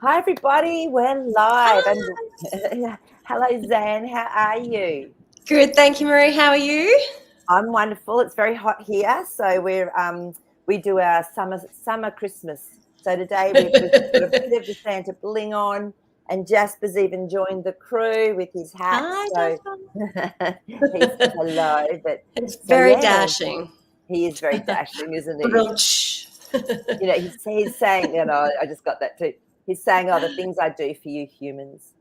Hi, everybody. We're live. Hi. And hello, Zan. How are you? Good, thank you, Marie. How are you? I'm wonderful. It's very hot here, so we do our summer Christmas. So today we've got a bit of the Santa bling on, and Jasper's even joined the crew with his hat. Hi, So Jasper. he said hello. But It's so very yeah, dashing. he is very dashing, isn't he? Brunch. You know, he's saying, I just got that too. He's saying, "Oh, the things I do for you humans."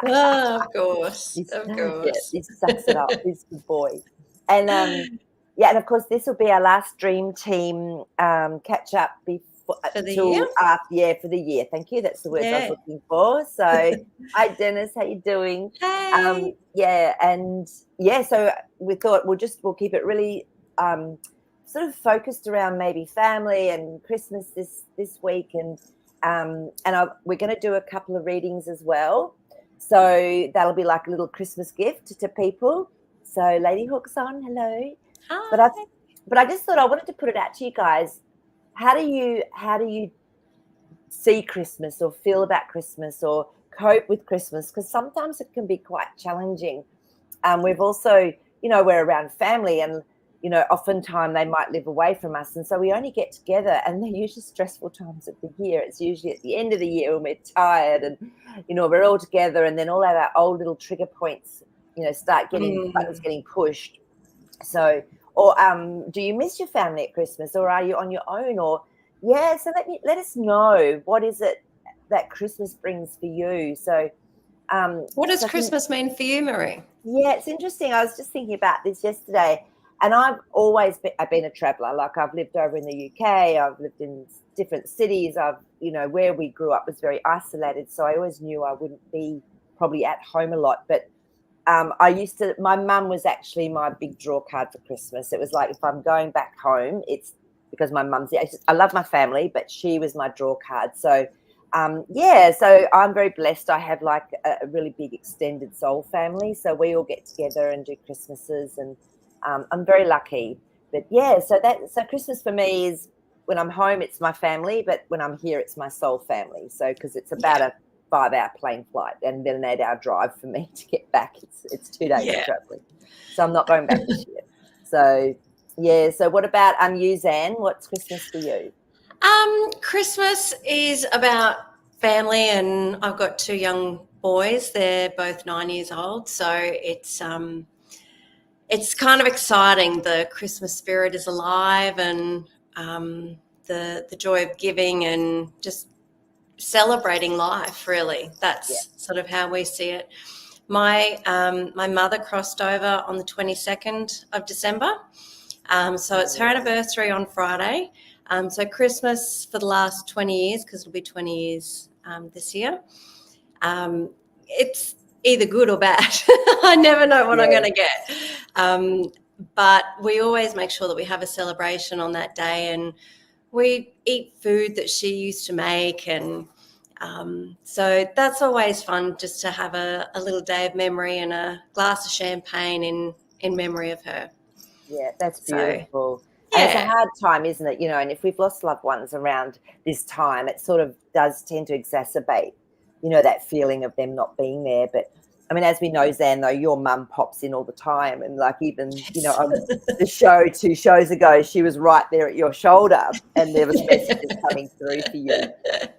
Oh, of course, He's, of yeah, course. he sucks it up. He's a good boy. And yeah, and of course this will be our last Dream Team catch up before For the year? till after for the year. Thank you. That's the words I was Yeah. looking for. So, hi Dennis, how you doing? Hey. Yeah, and yeah, so we thought we'll keep it really sort of focused around maybe family and Christmas this week, and we're going to do a couple of readings as well. So that'll be like a little Christmas gift to people. So Lady Hook's on, hello. But I Hi. but I just thought I wanted to put it out to you guys. How do you see Christmas or feel about Christmas or cope with Christmas? Because sometimes it can be quite challenging. We've also, we're around family, and oftentimes they might live away from us, and so we only get together, and they're usually stressful times of the year. It's usually at the end of the year when we're tired, and we're all together, and then all of our old little trigger points, start getting buttons getting pushed. So, or do you miss your family at Christmas, or are you on your own? Or yeah, so let us know, what is it that Christmas brings for you. So What does so Christmas mean for you, Marie? yeah, it's interesting. I was just thinking about this yesterday, and I've been a traveller. Like, I've lived over in the UK, I've lived in different cities. Where we grew up was very isolated, so I always knew I wouldn't be probably at home a lot. But my mum was actually my big draw card for Christmas. It was like, if I'm going back home, it's because my mum's, I love my family, but she was my draw card. So yeah, so I'm very blessed. I have like a really big extended soul family, so we all get together and do Christmases, and I'm very lucky. But yeah, so Christmas for me is, when I'm home, it's my family, but when I'm here, it's my soul family. So because it's about a 5-hour plane flight and then an 8-hour drive for me to get back. It's 2 days of traveling, so I'm not going back this year. So yeah. So what about you, Zan? What's Christmas for you? Christmas is about family, and I've got 2 young boys. They're both 9 years old, so it's kind of exciting. The Christmas spirit is alive, and the joy of giving and just celebrating life. Really, Yeah. that's sort of how we see it. My mother crossed over on the 22nd of December, so it's her anniversary on Friday. So Christmas for the last 20 years, because it'll be 20 years this year. It's either good or bad. I never know what I'm going to get. But we always make sure that we have a celebration on that day, and we eat food that she used to make, and so that's always fun, just to have a little day of memory and a glass of champagne in memory of her. Yeah, that's So, beautiful. And it's a yeah. hard time, isn't it? And if we've lost loved ones around this time, it sort of does tend to exacerbate, that feeling of them not being there. But I mean, as we know, Zan, though, your mum pops in all the time. And like, even, Yes. on the show 2 shows ago, she was right there at your shoulder, and there was messages coming through for you.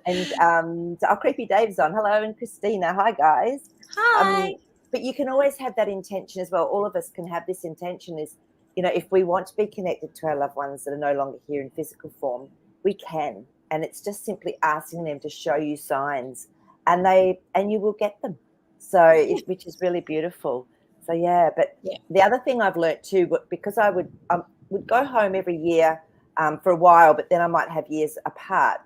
And so our Creepy Dave's on. Hello, and Christina. Hi, guys. Hi. But you can always have that intention as well. All of us can have this intention, is, if we want to be connected to our loved ones that are no longer here in physical form, we can. And it's just simply asking them to show you signs, and you will get them. So, which is really beautiful. So, yeah. But the other thing I've learnt too, because I would go home every year for a while, but then I might have years apart.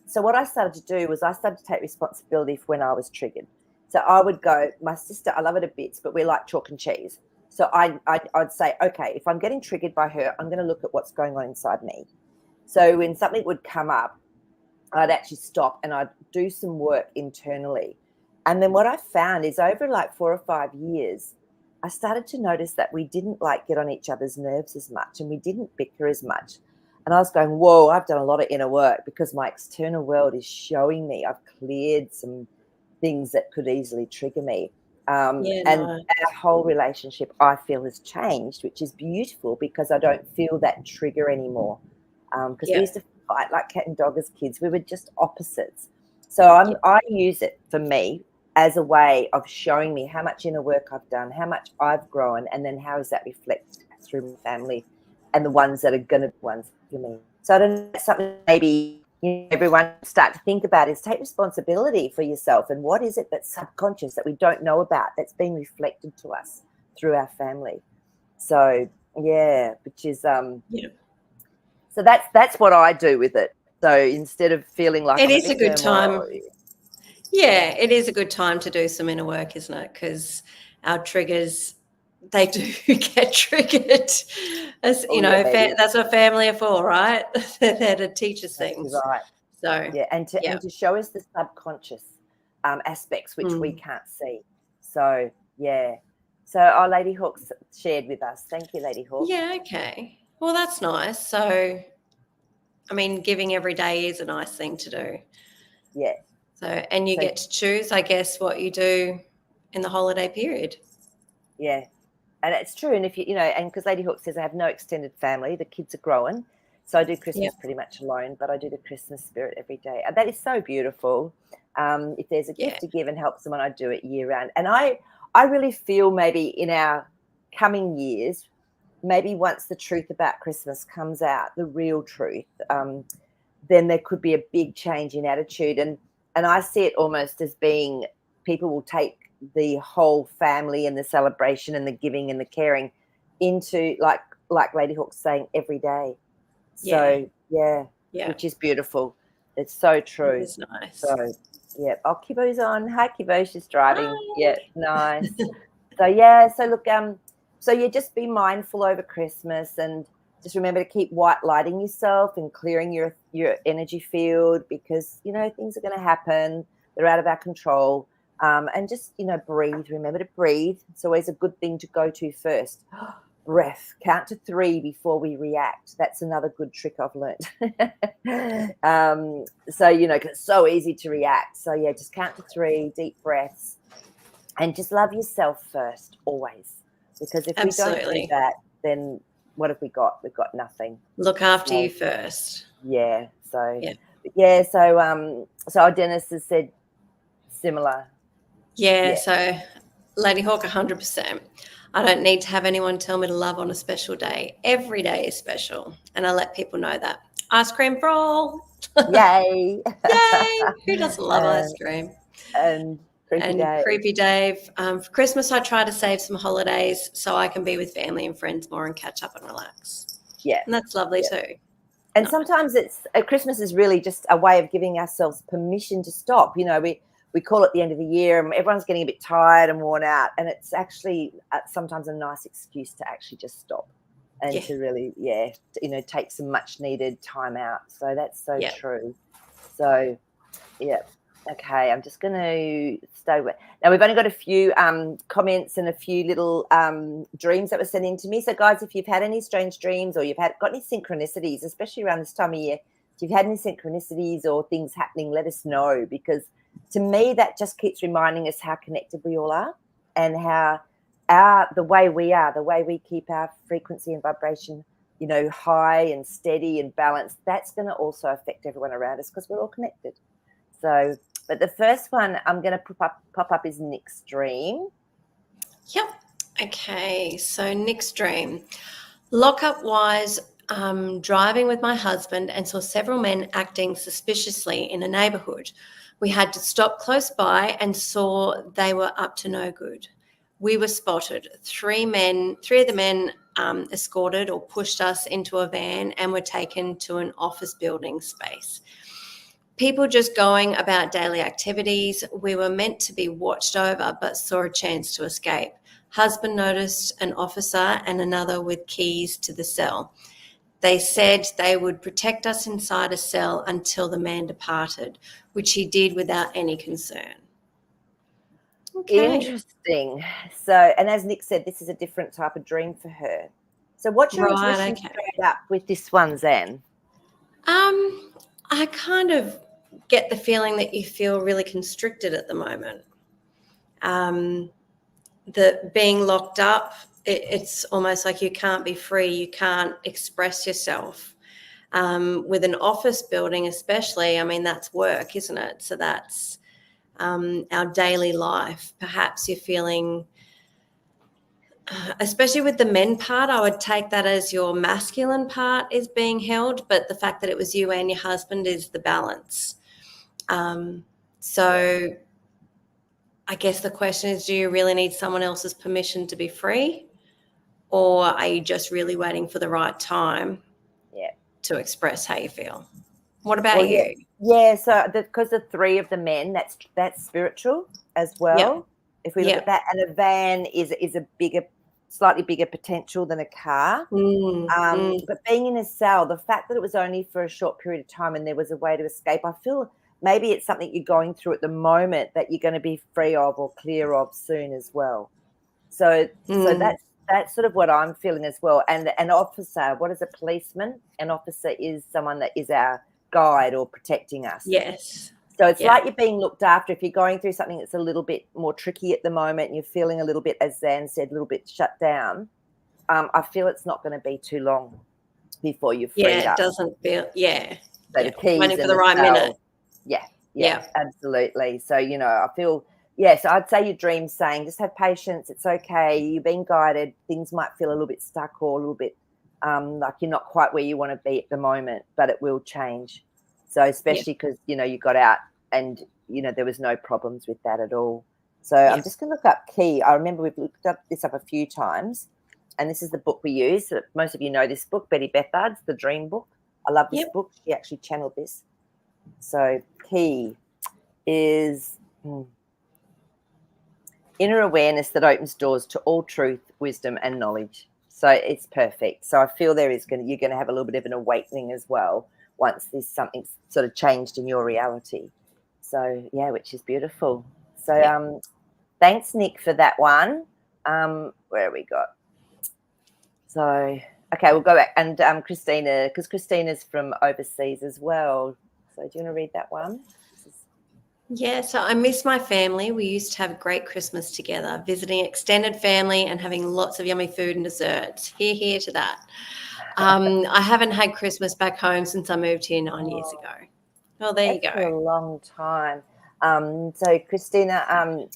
So what I started to do was I started to take responsibility for when I was triggered. So I would go, my sister, I love her to bits, but we're like chalk and cheese. So I'd say, okay, if I'm getting triggered by her, I'm going to look at what's going on inside me. So when something would come up, I'd actually stop and I'd do some work internally. And then what I found is, over like 4 or 5 years, I started to notice that we didn't like get on each other's nerves as much, and we didn't bicker as much. And I was going, whoa, I've done a lot of inner work because my external world is showing me I've cleared some things that could easily trigger me. Yeah, And no. our whole relationship, I feel, has changed, which is beautiful because I don't feel that trigger anymore. Because we Yeah. used to fight like cat and dog as kids. We were just opposites. So Yeah. I use it for me as a way of showing me how much inner work I've done, how much I've grown, and then how does that reflect through my family and the ones that are going to be ones for me. So I don't know, that's something maybe everyone start to think about is take responsibility for yourself, and what is it that's subconscious that we don't know about that's being reflected to us through our family. So yeah, which is Yeah. so that's what I do with it. So instead of feeling like It I'm a is a good victim or time. Yeah, it is a good time to do some inner work, isn't it? Because our triggers, they do get triggered. As you oh yeah, know, baby, that's what family are for, right? They're there to teach us exactly things. right. So, Yeah, and yeah. to show us the subconscious aspects which we Mm. can't see. So yeah. So our Lady Hawks shared with us. Thank you, Lady Hawk. Yeah, okay. Well, that's nice. So, I mean, giving every day is a nice thing to do. Yeah. So, and you So get to choose, I guess, what you do in the holiday period. yeah. And it's true. And if you know, and because Lady Hawk says I have no extended family, the kids are growing. So I do Yeah. Christmas pretty much alone, but I do the Christmas spirit every day. And that is so beautiful. If there's a Yeah. gift to give and help someone, I do it year round. And I really feel maybe in our coming years, maybe once the truth about Christmas comes out, the real truth, then there could be a big change in attitude. And I see it almost as being people will take the whole family and the celebration and the giving and the caring into like Lady Hawk's saying every day. Yeah. So yeah, Yeah. which is beautiful. It's so It true. is nice. So yeah. Oh, Kibo's on. Hi Kibo, she's driving. Hi. Yeah, nice. So yeah, so look, so yeah, just be mindful over Christmas and just remember to keep white lighting yourself and clearing your energy field because you know things are going to happen. They're out of our control. And just breathe. Remember to breathe. It's always a good thing to go to first. Breath. Count to 3 before we react. That's another good trick I've learned. So 'cause it's so easy to react. So yeah, just count to 3, deep breaths. And just love yourself first, always. Because if we don't do Absolutely. that, then what have we got? We've got nothing. Look after So, you first. yeah. So, Yeah. yeah. So Dennis has said similar. Yeah. Yeah. So, Lady Hawk, 100%. I don't need to have anyone tell me to love on a special day. Every day is special. And I let people know that. Ice cream for all. Yay. Yay. Who doesn't love uh, ice cream? and Creepy And Dave. Creepy Dave. For Christmas, I try to save some holidays so I can be with family and friends more and catch up and relax. Yeah. And that's lovely Yeah. too. And Nice. sometimes Christmas is really just a way of giving ourselves permission to stop. We call it the end of the year and everyone's getting a bit tired and worn out. And it's actually sometimes a nice excuse to actually just stop and to really, take some much needed time out. So that's so true. So, yeah. Okay, I'm just going to stay with. Now we've only got a few comments and a few little dreams that were sent in to me. So guys, if you've had any strange dreams or you've got any synchronicities, especially around this time of year, if you've had any synchronicities or things happening, let us know, because to me that just keeps reminding us how connected we all are and how the way we keep our frequency and vibration, high and steady and balanced, that's going to also affect everyone around us because we're all connected. So, but the first one I'm going to pop up is Nick's dream. Yep. Okay. So Nick's dream. Lockup wise, driving with my husband and saw several men acting suspiciously in a neighbourhood. We had to stop close by and saw they were up to no good. We were spotted. Three of the men escorted or pushed us into a van and were taken to an office building space. People just going about daily activities. We were meant to be watched over, but saw a chance to escape. Husband noticed an officer and another with keys to the cell. They said they would protect us inside a cell until the man departed, which he did without any concern. Okay. Interesting. So, and as Nick said, this is a different type of dream for her. So what's your intuition straight up with this one, Zan? I kind of get the feeling that you feel really constricted at the moment. The being locked up, it's almost like you can't be free. You can't express yourself. With an office building, especially, I mean, that's work, isn't it? So that's our daily life. Perhaps you're feeling, especially with the men part, I would take that as your masculine part is being held, but the fact that it was you and your husband is the balance. So I guess the question is, do you really need someone else's permission to be free? Or are you just really waiting for the right time to express how you feel? What about you? Yeah, so because the three of the men, that's spiritual as well. If we look at that, and a van is a bigger, slightly bigger potential than a car. But being in a cell, the fact that it was only for a short period of time and there was a way to escape, I feel maybe it's something you're going through at the moment that you're going to be free of or clear of soon as well. So that's sort of what I'm feeling as well. And an officer, what is a policeman? An officer is someone that is our guide or protecting us. Yes. So it's like you're being looked after. If you're going through something that's a little bit more tricky at the moment and you're feeling a little bit, as Zan said, a little bit shut down, I feel it's not going to be too long before you're freed up. Yeah, it doesn't feel, So the keys waiting for and the right cell. minute. Yeah, absolutely. So, I feel, so I'd say your dream's saying just have patience. It's okay. You're being guided. Things might feel a little bit stuck or a little bit like you're not quite where you want to be at the moment, but it will change. So especially because, you got out and, there was no problems with that at all. So I'm just going to look up key. I remember we've looked this up a few times, and this is the book we use. So most of you know this book, Betty Bethard's The Dream Book. I love this book. She actually channeled this. So key is inner awareness that opens doors to all truth, wisdom, and knowledge. So it's perfect. So I feel you're going to have a little bit of an awakening as well once there's something sort of changed in your reality. So which is beautiful. So thanks, Nick, for that one. Where have we got? So okay, we'll go back and Christina, because Christina's from overseas as well. So do you want to read that one? Yeah, so I miss my family. We used to have a great Christmas together, visiting extended family and having lots of yummy food and desserts. Hear to that. I haven't had Christmas back home since I moved here 9 years ago. Well, there you go. For a long time. So, Christina,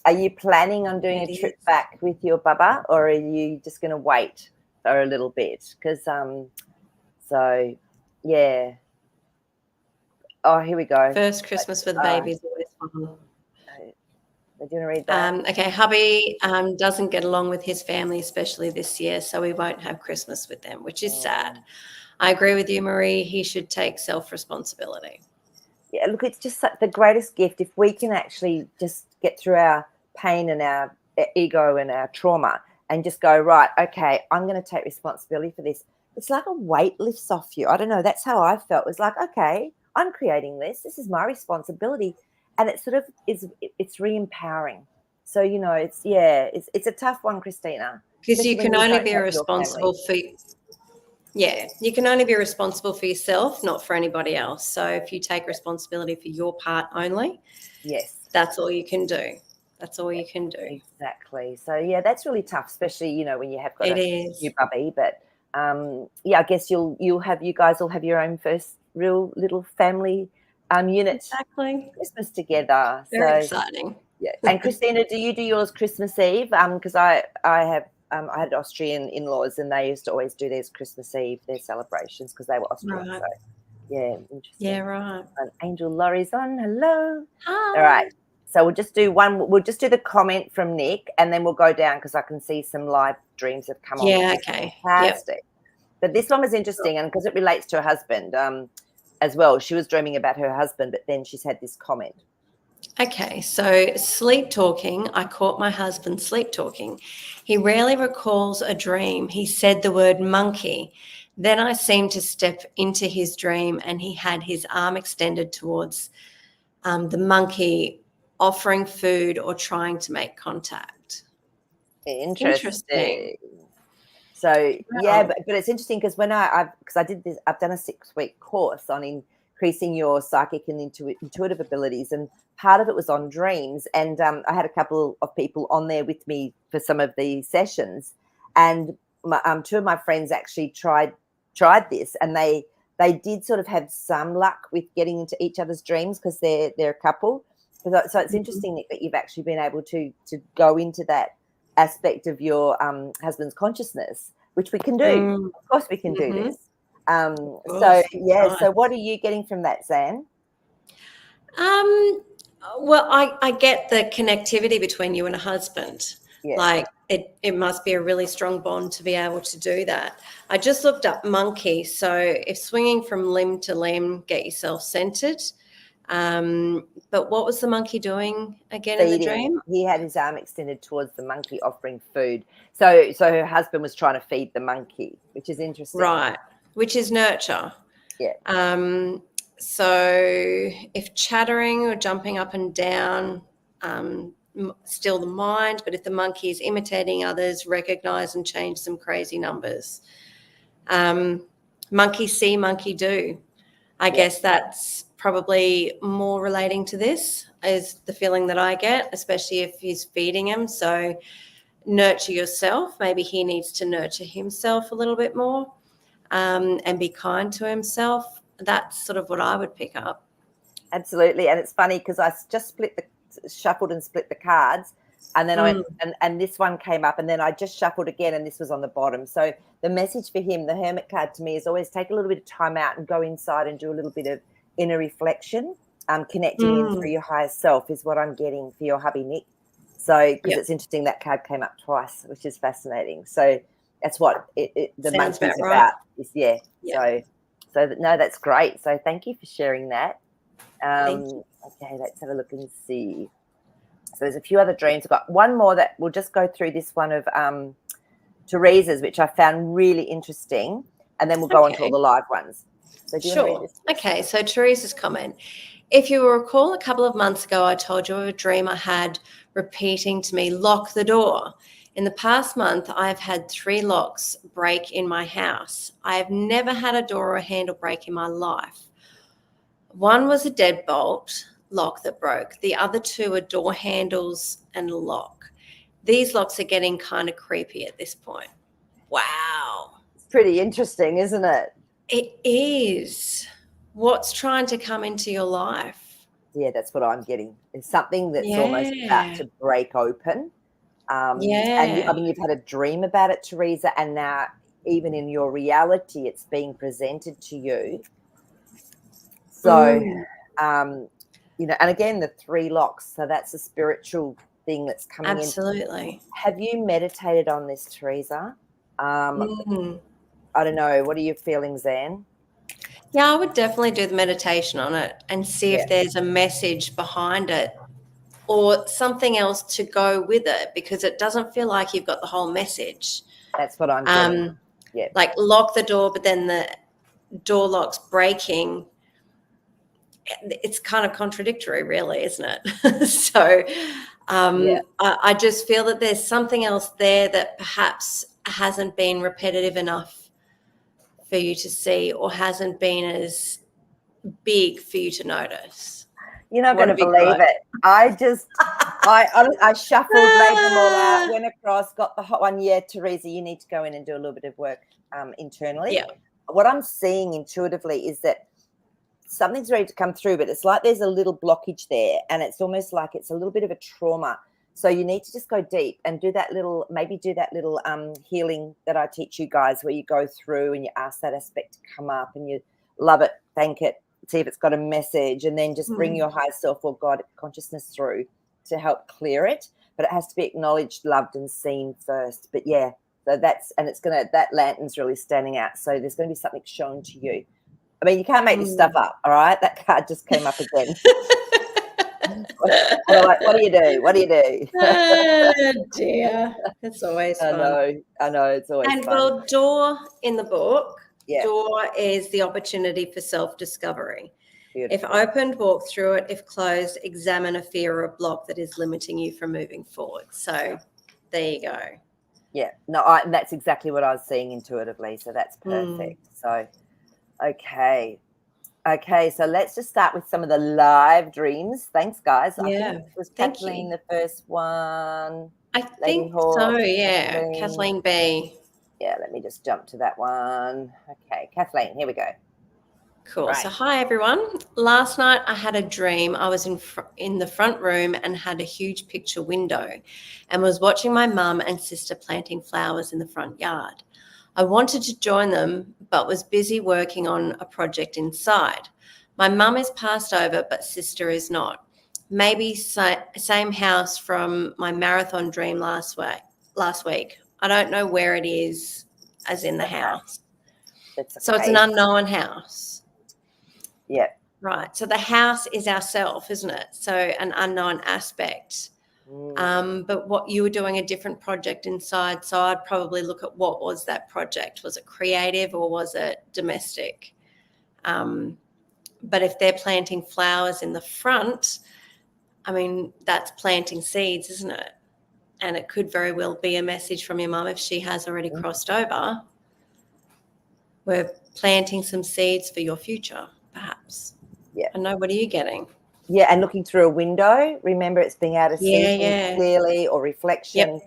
are you planning on doing a trip back with your baba, or are you just going to wait for a little bit? Because, Oh, here we go. First Christmas for the baby is always fun. Do you want to read that? Okay, hubby doesn't get along with his family, especially this year, so we won't have Christmas with them, which is sad. I agree with you, Marie. He should take self-responsibility. Yeah, look, it's just the greatest gift if we can actually just get through our pain and our ego and our trauma and just go, right, okay, I'm going to take responsibility for this. It's like a weight lifts off you. I don't know. That's how I felt. It was like, okay, I'm creating this. This is my responsibility. And it sort of it's re-empowering. So, it's a tough one, Christina. Because you can only be responsible for you can only be responsible for yourself, not for anybody else. So if you take responsibility for your part only, that's all you can do. That's all you can do. Exactly. So that's really tough, especially when you have got a new puppy. But I guess you guys will have your own first real little family unit. Exactly. Christmas together. Very exciting. Yeah. And Christina, do you do yours Christmas Eve? Because I had Austrian in-laws and they used to always do theirs Christmas Eve, their celebrations, because they were Austrian. Right. So, interesting. Yeah, right. And Angel Laurie's on. Hello. Hi. All right. So we'll just do one. We'll just do the comment from Nick, and then we'll go down because I can see some live dreams have come on. Yeah. Okay. Fantastic. Yep. But this one was interesting, and because it relates to her husband as well. She was dreaming about her husband, but then she's had this comment. Okay, so sleep talking. I caught my husband sleep talking. He rarely recalls a dream. He said the word monkey. Then I seemed to step into his dream and he had his arm extended towards the monkey, offering food or trying to make contact. Interesting. So yeah, Wow. but it's interesting because I did this, I've done a 6-week course on increasing your psychic and intuitive abilities, and part of it was on dreams. And I had a couple of people on there with me for some of the sessions, and two of my friends actually tried this, and they did sort of have some luck with getting into each other's dreams because they're a couple. So it's interesting, Nick, that you've actually been able to go into that aspect of your husband's consciousness, which we can do. Of course, we can do Mm-hmm. this. Of So course. yeah. Right. So what are you getting from that, Zan? Well, I get the connectivity between you and a husband. Yeah. Like it must be a really strong bond to be able to do that. I just looked up monkey. So if swinging from limb to limb, get yourself centered. But what was the monkey doing again in the Feeding. dream? He had his arm extended towards the monkey, offering food. So her husband was trying to feed the monkey, which is interesting. Right, which is nurture. Yeah. So if chattering or jumping up and down, still the mind, but if the monkey is imitating others, recognize and change some crazy numbers. Monkey see, monkey do. I guess that's probably more relating to this, is the feeling that I get, especially if he's feeding him. So nurture yourself. Maybe he needs to nurture himself a little bit more, and be kind to himself. That's sort of what I would pick up. Absolutely. And it's funny because I just shuffled and split the cards, and then I went, and this one came up, and then I just shuffled again, and this was on the bottom. So the message for him, the Hermit card to me, is always take a little bit of time out and go inside and do a little bit of inner reflection. Connecting in through your higher self is what I'm getting for your hubby, Nick. So because it's interesting that card came up twice, which is fascinating. So that's what the Sounds month is about right. about. So no, that's great. So thank you for sharing that. Okay, let's have a look and see. So there's a few other dreams. I've got one more that we'll just go through, this one of Teresa's, which I found really interesting, and then we'll go on to all the live ones. So do you want to read this? Okay, so Teresa's comment. If you will recall, a couple of months ago, I told you of a dream I had repeating to me, lock the door. In the past month, I've had 3 locks break in my house. I have never had a door or a handle break in my life. One was a deadbolt lock that broke. The other 2 are door handles and a lock. These locks are getting kind of creepy at this point. Wow. It's pretty interesting, isn't it? It is. What's trying to come into your life? Yeah, that's what I'm getting. It's something that's almost about to break open. And I mean, you've had a dream about it, Teresa, and now even in your reality, it's being presented to you. So, you know, and again, the 3 locks. So that's a spiritual thing that's coming in. Absolutely. Have you meditated on this, Teresa? I don't know. What are your feelings, Zan? Yeah, I would definitely do the meditation on it and see if there's a message behind it or something else to go with it, because it doesn't feel like you've got the whole message. That's what I'm getting. Like lock the door, but then the door lock's breaking. It's kind of contradictory, really, isn't it? So I just feel that there's something else there that perhaps hasn't been repetitive enough for you to see, or hasn't been as big for you to notice. You're not going to believe it. I shuffled, laid them all out, went across, got the hot one. Yeah, Teresa, you need to go in and do a little bit of work internally. Yeah. What I'm seeing intuitively is that something's ready to come through, but it's like there's a little blockage there, and it's almost like it's a little bit of a trauma. So you need to just go deep and do that little healing that I teach you guys, where you go through and you ask that aspect to come up and you love it, thank it, see if it's got a message, and then just bring your higher self or God consciousness through to help clear it. But it has to be acknowledged, loved, and seen first. But yeah, so that lantern's really standing out. So there's going to be something shown to you. I mean, you can't make this stuff up, all right? That card just came up again. What do you do? What do you do? Oh dear, it's always fun. I know, it's always fun. And well, door in the book, door is the opportunity for self-discovery. Beautiful. If opened, walk through it. If closed, examine a fear or a block that is limiting you from moving forward. So there you go. Yeah, no, that's exactly what I was seeing intuitively. So that's perfect. So, okay. So let's just start with some of the live dreams. Thanks, guys. I Yeah, think it was thank Kathleen you. the first one. I Lady think so, Hawk, yeah. Kathleen B. Yeah, let me just jump to that one. Okay, Kathleen, here we go. Cool. So, Right. hi everyone. Last night I had a dream. I was in the front room and had a huge picture window and was watching my mum and sister planting flowers in the front yard. I wanted to join them but was busy working on a project inside. My mum is passed over but sister is not. Maybe same house from my marathon dream last week. I don't know where it is as in the house. That's So it's okay. an unknown house. Yeah. Right. So the house is ourself, isn't it? So an unknown aspect. But what you were doing a different project inside. So I'd probably look at what was that project? Was it creative or was it domestic? But if they're planting flowers in the front, I mean, that's planting seeds, isn't it? And it could very well be a message from your mum if she has already crossed over. We're planting some seeds for your future, perhaps. Yeah. I know. What are you getting? Yeah, and looking through a window. Remember, it's being able to see things clearly or reflection.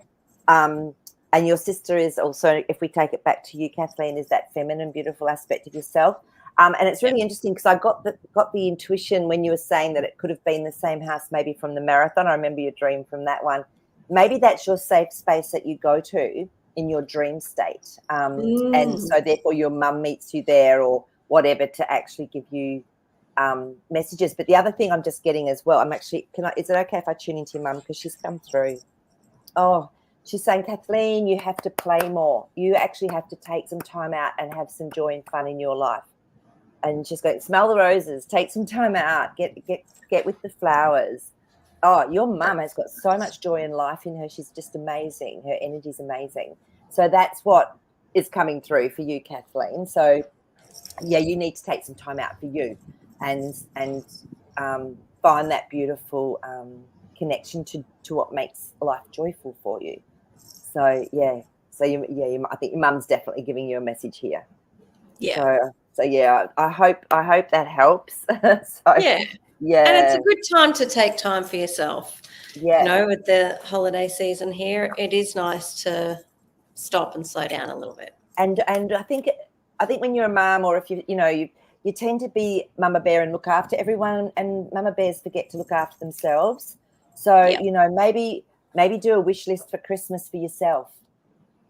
Yep. And your sister is also, if we take it back to you, Kathleen, is that feminine, beautiful aspect of yourself. And it's really interesting because I got the intuition when you were saying that it could have been the same house, maybe from the marathon. I remember your dream from that one. Maybe that's your safe space that you go to in your dream state. And so therefore your mum meets you there or whatever to actually give you messages. But the other thing I'm just getting as well, is it okay if I tune into your mum because she's come through? Oh, she's saying, Kathleen, you have to play more. You actually have to take some time out and have some joy and fun in your life. And she's going, smell the roses, take some time out, get with the flowers. Oh, your mum has got so much joy and life in her. She's just amazing. Her energy's amazing. So that's what is coming through for you, Kathleen. So yeah, you need to take some time out for you and find that beautiful connection to what makes life joyful for you. So yeah, I think your mum's definitely giving you a message here. Yeah. So yeah, I hope that helps. Yeah. And it's a good time to take time for yourself. Yeah. You know, with the holiday season here, it is nice to stop and slow down a little bit. And I think when you're a mum, or if you tend to be mama bear and look after everyone, and mama bears forget to look after themselves. So maybe do a wish list for Christmas for yourself,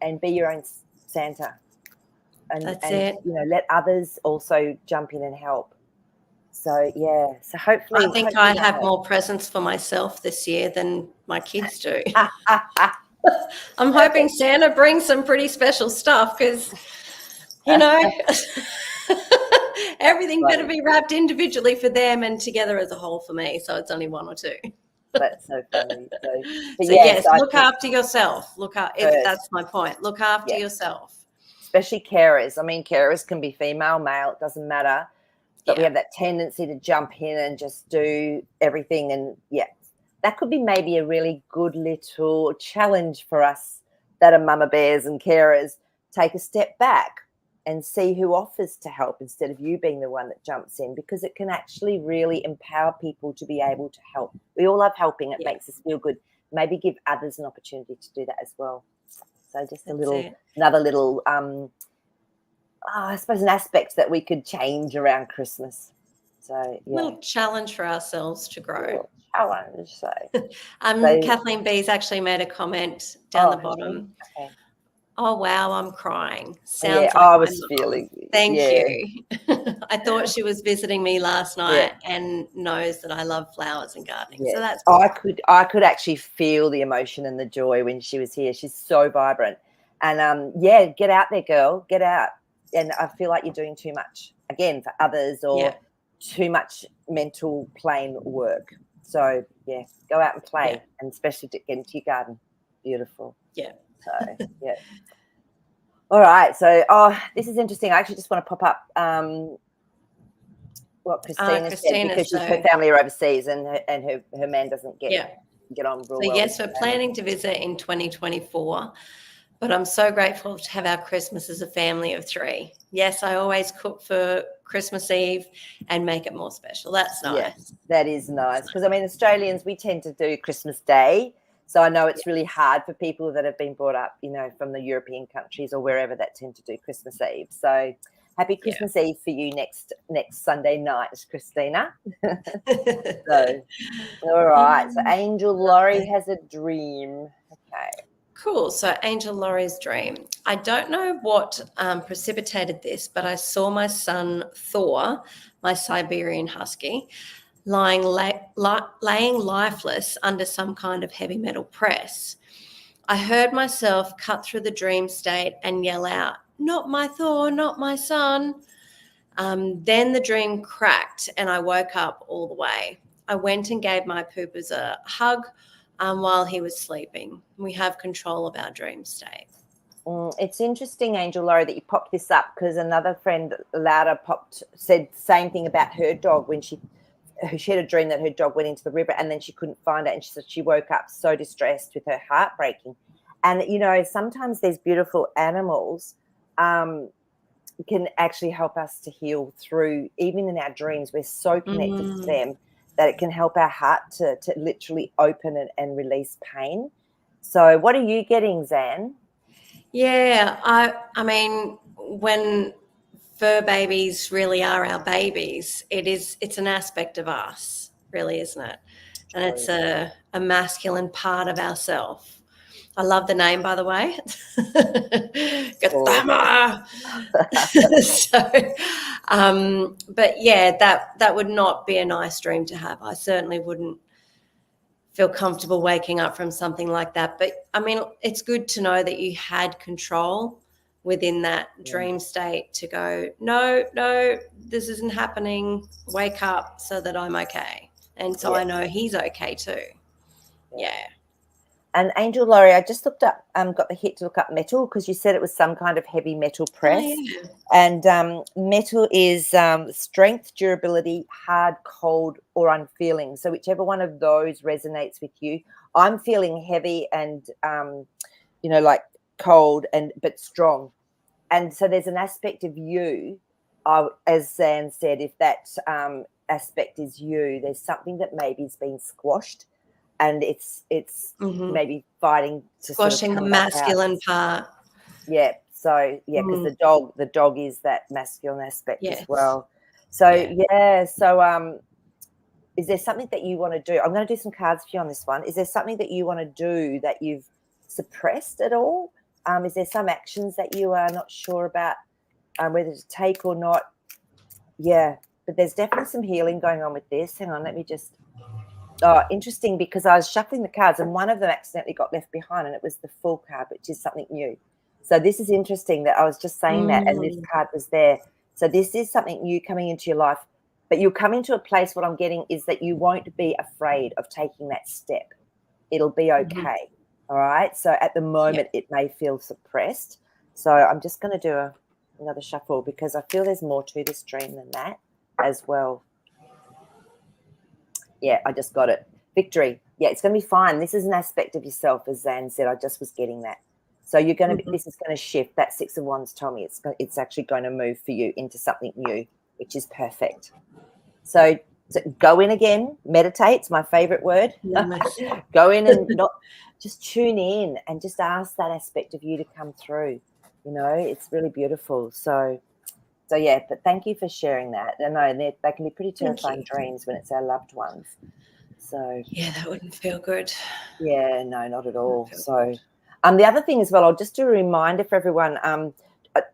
and be your own Santa. And let others also jump in and help. So yeah, so hopefully I think I have more presents for myself this year than my kids do. I'm hoping Santa brings some pretty special stuff because everything better be wrapped individually for them and together as a whole for me, so it's only one or two. That's so funny. So yes, look after yourself. That's my point. Look after yourself. Especially carers. I mean, carers can be female, male, it doesn't matter. But we have that tendency to jump in and just do everything. And that could be maybe a really good little challenge for us that are mama bears and carers. Take a step back and see who offers to help instead of you being the one that jumps in, because it can actually really empower people to be able to help. We all love helping. It makes us feel good. Maybe give others an opportunity to do that as well. So just another little, I suppose, an aspect that we could change around Christmas. So little challenge for ourselves to grow. Challenge. So Kathleen B's actually made a comment down the bottom. Okay. Oh wow, I'm crying. Sounds like I was feeling. Thank you. I thought she was visiting me last night and knows that I love flowers and gardening. So that's cool. I could actually feel the emotion and the joy when she was here. She's so vibrant. And get out there, girl. Get out. And I feel like you're doing too much again for others, or too much mental plane work. So go out and play, and especially to get into your garden. Beautiful. Yeah. So all right. So this is interesting. I actually just want to pop up what Christina said, because her family are overseas and her man doesn't get on real well. So yes, we're planning to visit in 2024. But I'm so grateful to have our Christmas as a family of 3. Yes, I always cook for Christmas Eve and make it more special. That's Yeah, nice. that is nice because I mean, Australians, we tend to do Christmas Day. So I know it's really Yes. hard for people that have been brought up, from the European countries or wherever that tend to do Christmas Eve. So happy Yeah. Christmas Eve for you next Sunday night, Christina. So all right. So Angel Laurie Lovely. has a dream. Okay. Cool. So, Angel Laurie's dream. I don't know what precipitated this, but I saw my son Thor, my Siberian husky, laying lifeless under some kind of heavy metal press. I heard myself cut through the dream state and yell out, "Not my Thor, not my son." Then the dream cracked and I woke up all the way. I went and gave my poopers a hug while he was sleeping. We have control of our dream state. It's interesting, Angel Laurie, that you popped this up because another friend, Laura, said the same thing about her dog when she had a dream that her dog went into the river and then she couldn't find it, and she said she woke up so distressed with her heart breaking. And sometimes these beautiful animals can actually help us to heal through, even in our dreams. We're so connected to them that it can help our heart to literally open and release pain. So what are you getting, Zan? Yeah, I mean, when fur babies really are our babies, it's an aspect of us, really, isn't it? And it's a masculine part of ourself. I love the name, by the way. Gathama. But yeah, that would not be a nice dream to have. I certainly wouldn't feel comfortable waking up from something like that. But I mean, it's good to know that you had control within that dream state to go, no, this isn't happening. Wake up so that I'm okay. And so I know he's okay too. Yeah. And Angel Laurie, I just looked up, got the hit to look up metal because you said it was some kind of heavy metal press. Oh, yeah. And metal is strength, durability, hard, cold, or unfeeling. So whichever one of those resonates with you. I'm feeling heavy and, like cold but strong. And so there's an aspect of you, as Zan said, if that aspect is you, there's something that maybe has been squashed. And it's maybe fighting to squashing sort of the masculine part. Yeah. So because the dog is that masculine aspect as well. So So is there something that you want to do? I'm going to do some cards for you on this one. Is there something that you want to do that you've suppressed at all? Is there some actions that you are not sure about whether to take or not? Yeah, but there's definitely some healing going on with this. Hang on, let me just. Oh, interesting, because I was shuffling the cards and one of them accidentally got left behind, and it was the Fool card, which is something new. So this is interesting that I was just saying that, and this card was there. So this is something new coming into your life, but you'll come into a place, what I'm getting is that you won't be afraid of taking that step. It'll be okay. All right. So at the moment, it may feel suppressed. So I'm just going to do another shuffle because I feel there's more to this dream than that as well. Yeah, I just got it. Victory. Yeah, it's going to be fine. This is an aspect of yourself, as Zan said. I just was getting that. So you're going to be, this is going to shift. That Six of Wands told me it's actually going to move for you into something new, which is perfect. So go in again, meditate. It's my favorite word. Go in and just tune in and just ask that aspect of you to come through. It's really beautiful. So yeah, but thank you for sharing that. I know they can be pretty terrifying dreams when it's our loved ones. So yeah, that wouldn't feel good. Yeah, no, not at all. So the other thing as well, I'll just do a reminder for everyone. I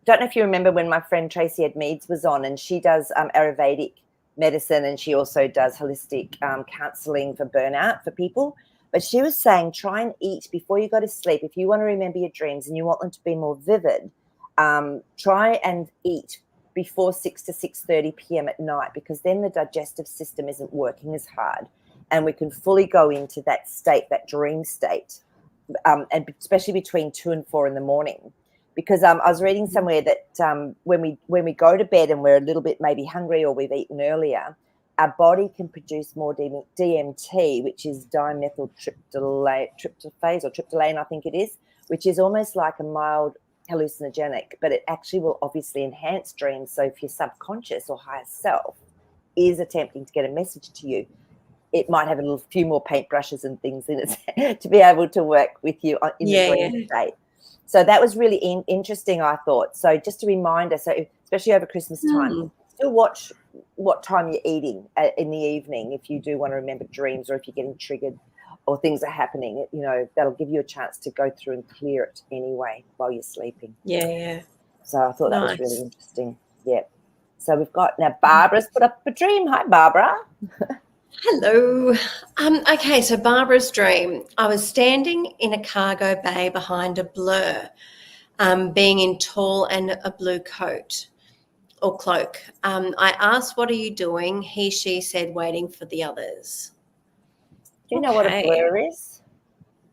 don't know if you remember when my friend Tracy Ed Meads was on, and she does Ayurvedic medicine, and she also does holistic counseling for burnout for people. But she was saying, try and eat before you go to sleep. If you want to remember your dreams and you want them to be more vivid, try and eat before 6 to 6:30 p.m. at night, because then the digestive system isn't working as hard and we can fully go into that state, that dream state, and especially between 2 and 4 in the morning. Because I was reading somewhere that when we go to bed and we're a little bit maybe hungry or we've eaten earlier, our body can produce more DMT, which is dimethyltryptophan or tryptolane, I think it is, which is almost like a mild hallucinogenic, but it actually will obviously enhance dreams. So if your subconscious or higher self is attempting to get a message to you, it might have a few more paintbrushes and things in it to be able to work with you in the dream state. So that was really interesting, I thought. So just a reminder, so especially over Christmas time, still watch what time you're eating in the evening if you do want to remember dreams, or if you're getting triggered or things are happening, that'll give you a chance to go through and clear it anyway while you're sleeping. Yeah. So I thought that was really interesting. Yeah. So we've got now Barbara's put up a dream. Hi, Barbara. Hello. Okay, so Barbara's dream. I was standing in a cargo bay behind a blur, being in tall and a blue coat or cloak. I asked, "What are you doing?" He, she said, "Waiting for the others." Do you know what a blur is?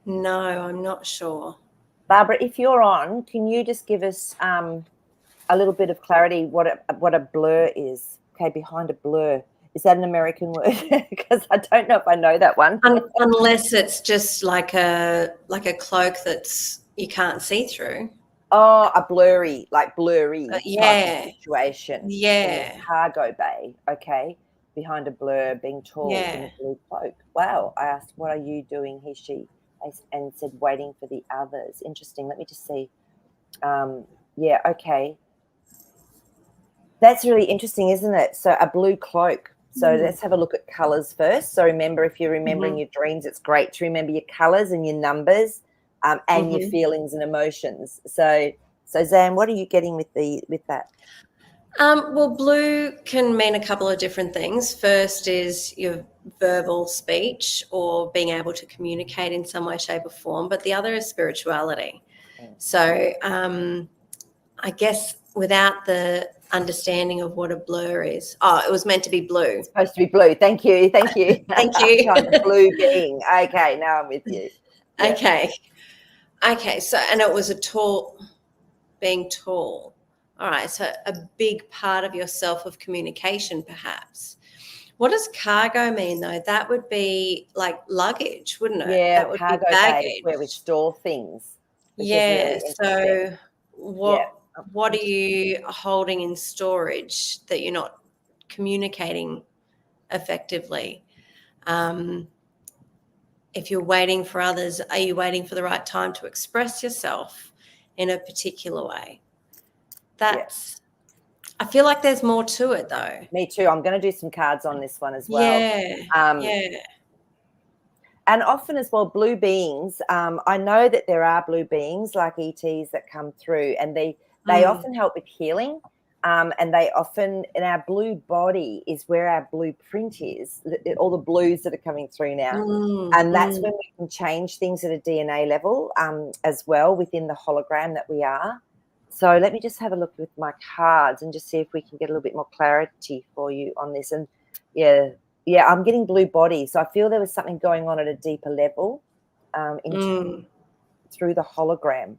No, I'm not sure. Barbara, if you're on, can you just give us a little bit of clarity what a blur is? Okay, behind a blur. Is that an American word? Because I don't know if I know that one. Unless it's just like a cloak that's you can't see through. Oh, a blurry type of situation. Yeah. Cargo bay. Okay. Behind a blur, being tall in a blue cloak. Wow. I asked, "What are you doing?" He, she, and said, "Waiting for the others." Interesting. Let me just see. Yeah. Okay. That's really interesting, isn't it? So a blue cloak. So let's have a look at colours first. So remember, if you're remembering your dreams, it's great to remember your colours and your numbers and your feelings and emotions. So Zan, what are you getting with that? Well, blue can mean a couple of different things. First is your verbal speech or being able to communicate in some way, shape, or form. But the other is spirituality. So I guess without the understanding of what a blur is. Oh, it was meant to be blue. It's supposed to be blue. Thank you. Thank you. Kind of blue being. Okay, now I'm with you. Yeah. Okay. So, and it was being tall. All right. So a big part of yourself of communication, perhaps. What does cargo mean, though? That would be like luggage, wouldn't it? Yeah, that would cargo be baggage. bay is where we store things. Yeah. So what are you holding in storage that you're not communicating effectively? If you're waiting for others, are you waiting for the right time to express yourself in a particular way? I feel like there's more to it, though. Me too. I'm going to do some cards on this one as well. Yeah. And often as well, blue beings, I know that there are blue beings like ETs that come through, and they often help with healing. And they often, in our blue body is where our blueprint is, all the blues that are coming through now. And that's when we can change things at a DNA level as well within the hologram that we are. So let me just have a look with my cards and just see if we can get a little bit more clarity for you on this. And yeah, I'm getting blue body. So I feel there was something going on at a deeper level through the hologram.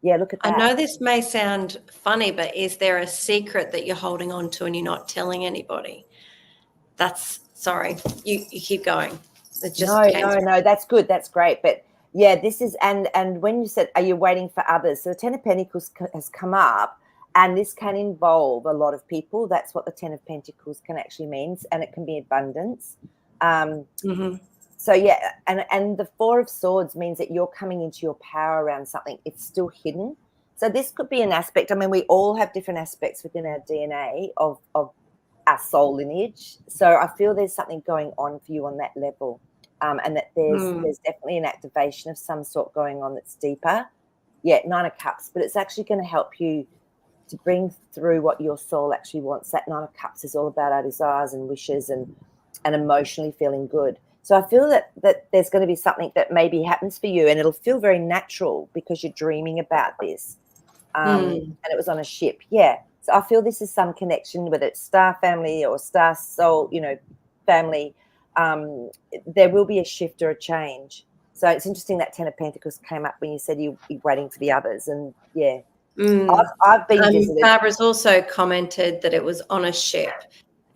Yeah, look at that. I know this may sound funny, but is there a secret that you're holding on to and you're not telling anybody? Sorry, you keep going. No, that's good. That's great. But yeah, this is, and when you said, are you waiting for others? So the 10 of Pentacles has come up, and this can involve a lot of people. That's what the 10 of Pentacles can actually mean, and it can be abundance. So yeah, and the 4 of Swords means that you're coming into your power around something. It's still hidden. So this could be an aspect. I mean, we all have different aspects within our DNA of our soul lineage. So I feel there's something going on for you on that level, and that there's definitely an activation of some sort going on that's deeper. Yeah, 9 of Cups, but it's actually going to help you to bring through what your soul actually wants. That 9 of Cups is all about our desires and wishes and emotionally feeling good. So I feel that there's going to be something that maybe happens for you, and it'll feel very natural because you're dreaming about this. And it was on a ship. Yeah. So I feel this is some connection, whether it's star family or star soul, family. There will be a shift or a change. So it's interesting that 10 of Pentacles came up when you said you're waiting for the others. And yeah, I've been visited. Barbara's also commented that it was on a ship,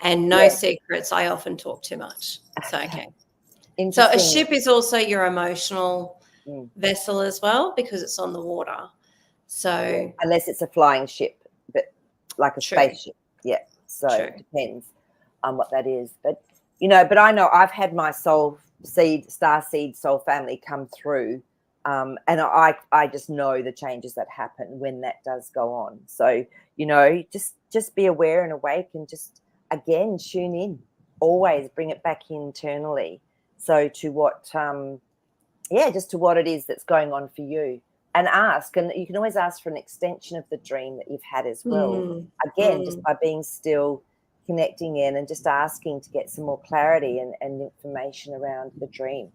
and no secrets. I often talk too much. So, okay. So a ship is also your emotional vessel as well because it's on the water. So unless it's a flying ship, but like a spaceship. Yeah. So it depends on what that is. But, but I know I've had my starseed soul family come through. And I just know the changes that happen when that does go on. So, just be aware and awake and just, again, tune in. Always bring it back internally. So to what, just to what it is that's going on for you. And ask, and you can always ask for an extension of the dream that you've had as well. Again, just by being still, connecting in and just asking to get some more clarity and information around the dream.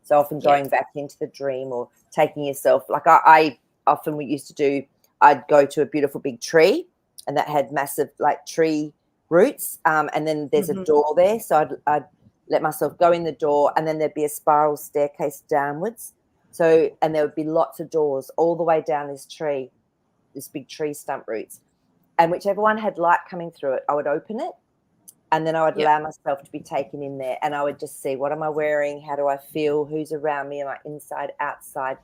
So often going back into the dream or taking yourself, like I often we used to do, I'd go to a beautiful big tree and that had massive like tree roots. And then there's a door there. So I'd let myself go in the door and then there'd be a spiral staircase downwards. So, and there would be lots of doors all the way down this tree, this big tree stump roots. And whichever one had light coming through it, I would open it. And then I would allow myself to be taken in there. And I would just see, what am I wearing? How do I feel? Who's around me? Am I inside, outside?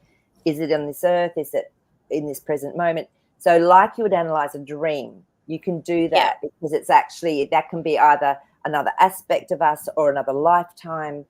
Is it on this earth? Is it in this present moment? So like you would analyze a dream, you can do that because it's actually, that can be either another aspect of us or another lifetime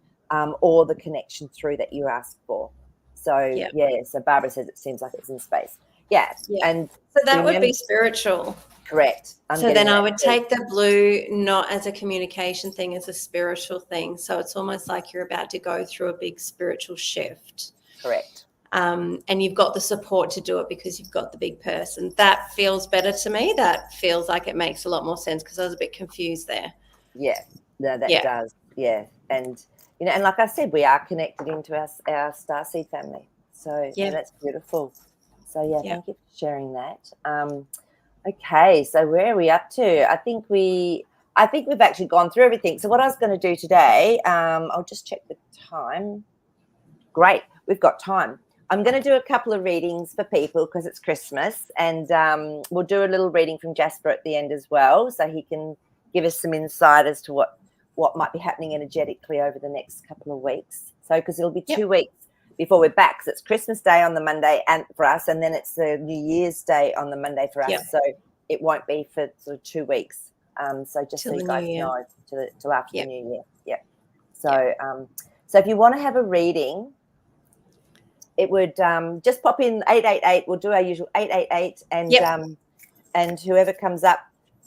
or the connection through that you asked for. So, so Barbara says it seems like it's in space. Yeah. And so that would be spiritual. Correct. So then I would take the blue not as a communication thing, as a spiritual thing. So it's almost like you're about to go through a big spiritual shift. Correct. And you've got the support to do it because you've got the big person. That feels better to me. That feels like it makes a lot more sense because I was a bit confused there. Yeah, no, that does. Yeah. And, and like I said, we are connected into our starseed family. So that's beautiful. So, thank you for sharing that. Okay, so where are we up to? I think we've actually gone through everything. So what I was going to do today, I'll just check the time. Great, we've got time. I'm going to do a couple of readings for people because it's Christmas, and we'll do a little reading from Jasper at the end as well, so he can give us some insight as to what might be happening energetically over the next couple of weeks. So because it'll be 2 weeks before we're back. So it's Christmas Day on the Monday and for us, and then it's the New Year's Day on the Monday for us. Yep. So it won't be for sort of 2 weeks. So just so you guys know, till after the New Year. Yeah. So so if you want to have a reading, it would just pop in 888. We'll do our usual 888 and whoever comes up.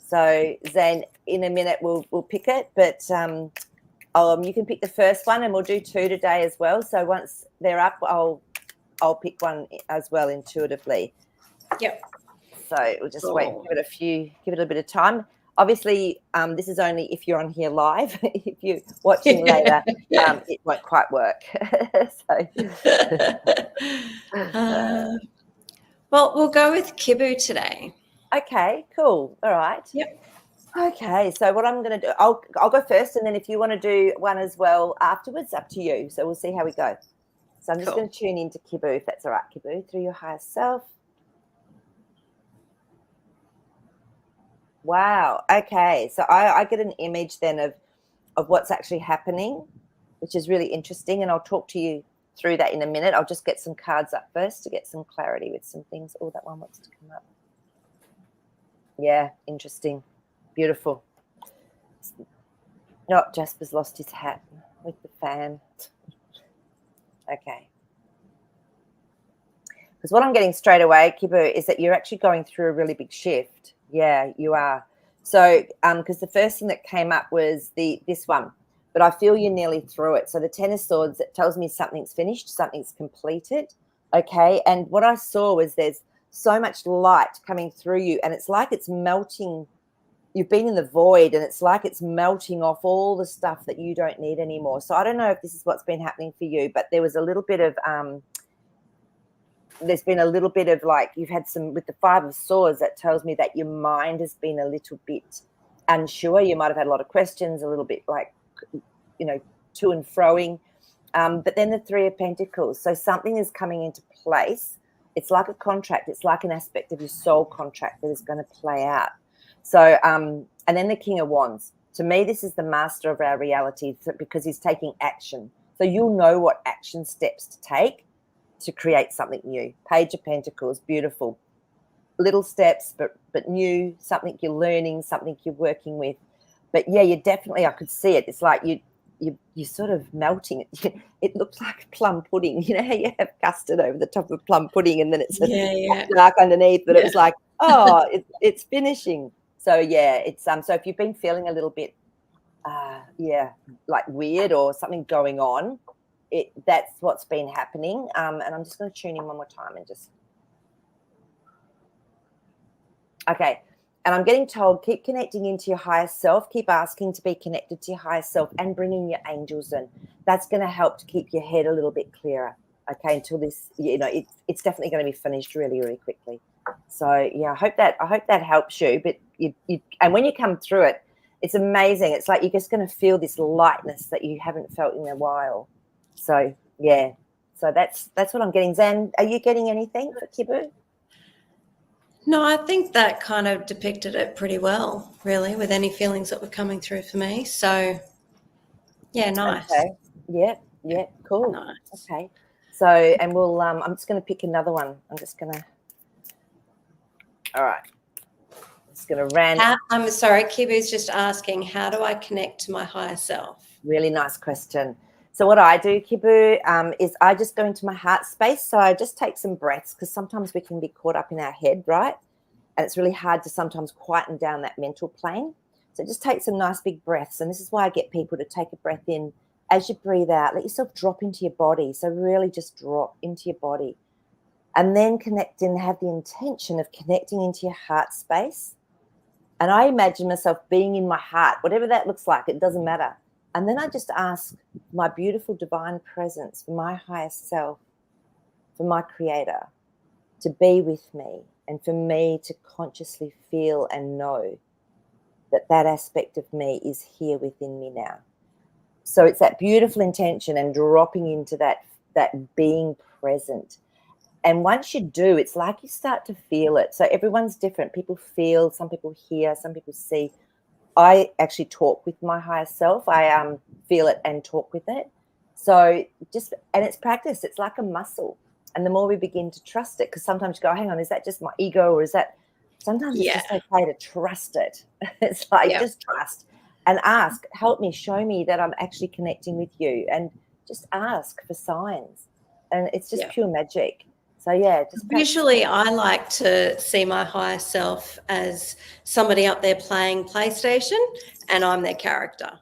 So Zane, in a minute we'll pick it, but you can pick the first one, and we'll do 2 today as well. So once they're up, I'll pick one as well intuitively. Yep. So we'll just wait, give it a bit of time. Obviously, this is only if you're on here live. If you're watching later, it won't quite work. Well, we'll go with Kibu today. Okay, cool. All right. Yep. Okay, so what I'm going to do, I'll go first, and then if you want to do one as well afterwards, up to you. So we'll see how we go. So I'm just going to tune into Kibu, if that's all right, Kibu, through your higher self. Wow. Okay, so I get an image then of what's actually happening, which is really interesting, and I'll talk to you through that in a minute. I'll just get some cards up first to get some clarity with some things. Oh, that one wants to come up. Yeah, interesting. Beautiful. No, Jasper's lost his hat with the fan. Okay. Because what I'm getting straight away, Kibu, is that you're actually going through a really big shift. Yeah, you are. So, because the first thing that came up was this one, but I feel you're nearly through it. So the Ten of Swords, it tells me something's finished, something's completed. Okay. And what I saw was there's so much light coming through you, and it's like it's melting. You've been in the void, and it's like it's melting off all the stuff that you don't need anymore. So I don't know if this is what's been happening for you, but there was a little bit of there's been a little bit of like you've had some with the Five of Swords. That tells me that your mind has been a little bit unsure. You might have had a lot of questions, a little bit like, to and froing. But then the Three of Pentacles. So something is coming into place. It's like a contract. It's like an aspect of your soul contract that is going to play out. So, and then the King of Wands. To me, this is the master of our reality because he's taking action. So you'll know what action steps to take. to create something new. Page of Pentacles, beautiful. Little steps, but new, something you're learning, something you're working with. But yeah, you definitely, I could see it. It's like you're sort of melting it. It looks like plum pudding. You know how you have custard over the top of plum pudding and then it's dark underneath, but it was like, oh, it's finishing. So yeah, it's so if you've been feeling a little bit like weird or something going on, that's what's been happening. And I'm just going to tune in one more time and just okay. And I'm getting told, keep connecting into your higher self, keep asking to be connected to your higher self and bringing your angels in. That's going to help to keep your head a little bit clearer, okay, until this, it's definitely going to be finished really, really quickly. So, yeah, I hope that helps you. But and when you come through it, it's amazing. It's like you're just going to feel this lightness that you haven't felt in a while. So, yeah, so that's what I'm getting. Zan, are you getting anything for Kibu? No, I think that kind of depicted it pretty well, really, with any feelings that were coming through for me. So, yeah, nice. Okay. Yeah, cool. Nice. Okay. So, and we'll, I'm just going to pick another one. I'm all right. I'm just going to random. I'm sorry, Kibu's just asking, how do I connect to my higher self? Really nice question. So what I do, Kibu, is I just go into my heart space. So I just take some breaths because sometimes we can be caught up in our head, right? And it's really hard to sometimes quieten down that mental plane. So just take some nice big breaths. And this is why I get people to take a breath in. As you breathe out, let yourself drop into your body. So really just drop into your body. And then connect and have the intention of connecting into your heart space. And I imagine myself being in my heart, whatever that looks like, it doesn't matter. And then I just ask my beautiful divine presence, my higher self, for my creator, to be with me and for me to consciously feel and know that aspect of me is here within me now. So it's that beautiful intention and dropping into that being present. And once you do, it's like you start to feel it. So everyone's different. People feel, some people hear, some people see. I actually talk with my higher self. I feel it and talk with it. So and it's practice. It's like a muscle. And the more we begin to trust it, because sometimes you go, hang on, is that just my ego or is that, sometimes it's just okay to trust it. It's like, just trust and ask, help me, show me that I'm actually connecting with you, and just ask for signs. And it's just pure magic. So, yeah. Usually I like to see my higher self as somebody up there playing PlayStation and I'm their character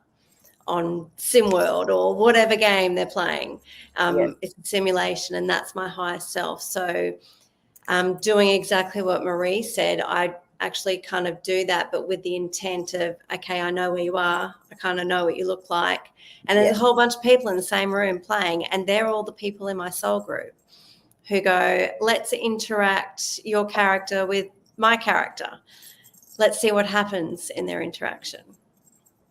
on SimWorld or whatever game they're playing. It's a simulation and that's my higher self. So doing exactly what Marie said, I actually kind of do that, but with the intent of, okay, I know where you are. I kind of know what you look like. And there's a whole bunch of people in the same room playing, and they're all the people in my soul group who go, let's interact your character with my character. Let's see what happens in their interaction.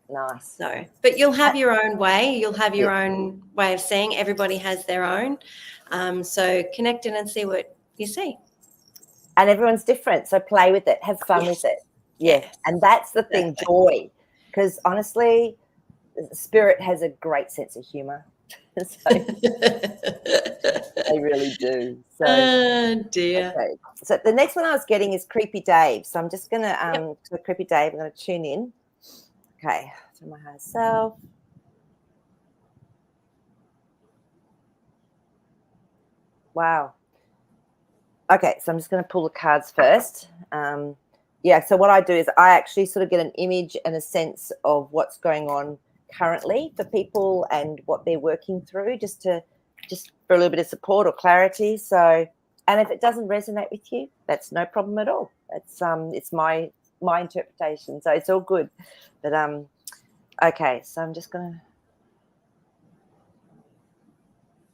Nice. So, but you'll have your own way. You'll have your own way of seeing. Everybody has their own. So connect in and see what you see. And everyone's different. So play with it. Have fun with it. Yeah. And that's the thing, joy. Because honestly, spirit has a great sense of humor. So, they really do. So, oh dear. Okay. So the next one I was getting is Creepy Dave. So I'm just going to, to Creepy Dave, I'm going to tune in. Okay. So my higher self. Wow. Okay. So I'm just going to pull the cards first. So what I do is I actually sort of get an image and a sense of what's going on currently for people and what they're working through, just for a little bit of support or clarity. So, and if it doesn't resonate with you, that's no problem at all. It's my interpretation, so it's all good. But okay, so I'm just gonna.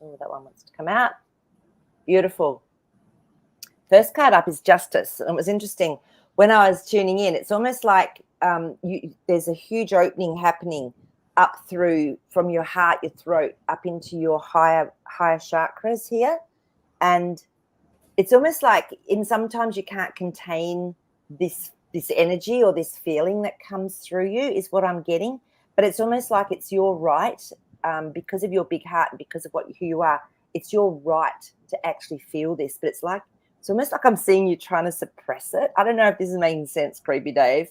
Oh, that one wants to come out. Beautiful. First card up is Justice, and it was interesting when I was tuning in. It's almost like there's a huge opening happening up through from your heart, your throat, up into your higher chakras here. And it's almost like sometimes you can't contain this energy or this feeling that comes through you, is what I'm getting. But it's almost like it's your right, because of your big heart and because of who you are. it's your right to actually feel this, but it's almost like I'm seeing you trying to suppress it. I don't know if this is making sense, Creepy Dave,